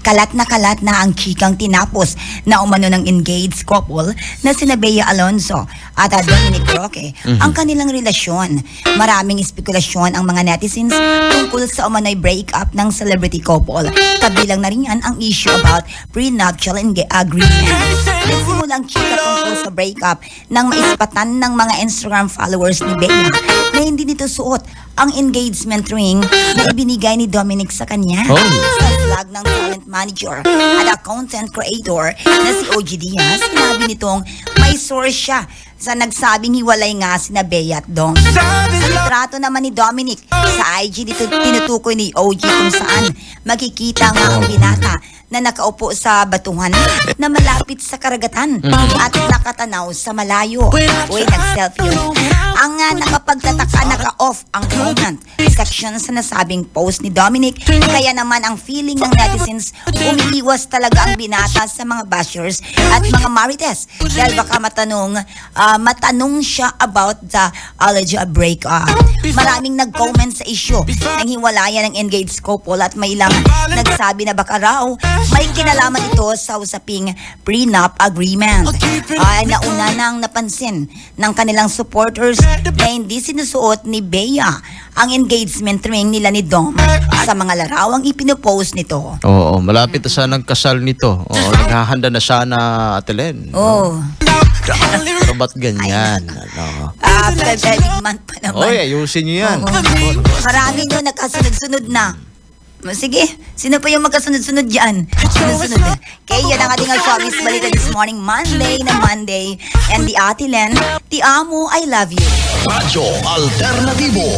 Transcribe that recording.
kalat na ang chikang tinapos na umano ng engaged couple na sina Bea Alonzo at Dominic Roque ang kanilang relasyon. Maraming espekulasyon ang mga netizens tungkol sa umano'y breakup ng celebrity couple. Kabilang na rin yan ang issue about prenuptial agreement. Nagsimulang chika tungkol sa breakup nang maispatan ng mga Instagram followers ni Bea na hindi nito suot ang engagement ring na ibinigay ni Dominic sa kanya. Sa vlog ng talent manager at content creator na si OG Diaz, sinabi nitong may source siya sa nagsabing hiwalay nga sina Bea at Dom. Sa litrato naman ni Dominic sa IG dito tinutukoy ni OG kung saan makikita nga ang binata na nakaupo sa batuhan na malapit sa karagatan at nakatanaw sa malayo. Uy, nag-selfie yun. Ang nakapagtataka, naka-off ang comment section sa nasabing post ni Dominic. Kaya naman ang feeling ng netizens, umiiwas talaga ang binata sa mga bashers at mga marites dahil baka matanong siya about the alleged breakup. Maraming nag-comment sa issue ng hiwalayan ng engaged couple at may ilang nagsabi na baka raw may kinalaman ito sa usaping prenup agreement. Ay nauna nang napansin ng kanilang supporters na hindi sinusuot ni Bea ang engagement ring nila ni Dom sa mga larawang ipinopost nito. Oo, malapit na sanang kasal nito. Oo, naghahanda na sana, Atelen. Oo. Pero ba't ganyan? February month pa naman. Oy, ayusin nyo yan. Marami nyo nagkasunod-sunod na. Sige, sino pa yung magkasunod-sunod dyan? Sunod-sunod. Kaya yan ang ating showbiz balita this morning, Monday. And the Ate Len, Ti Amo, I Love You. Radyo Alternatibo.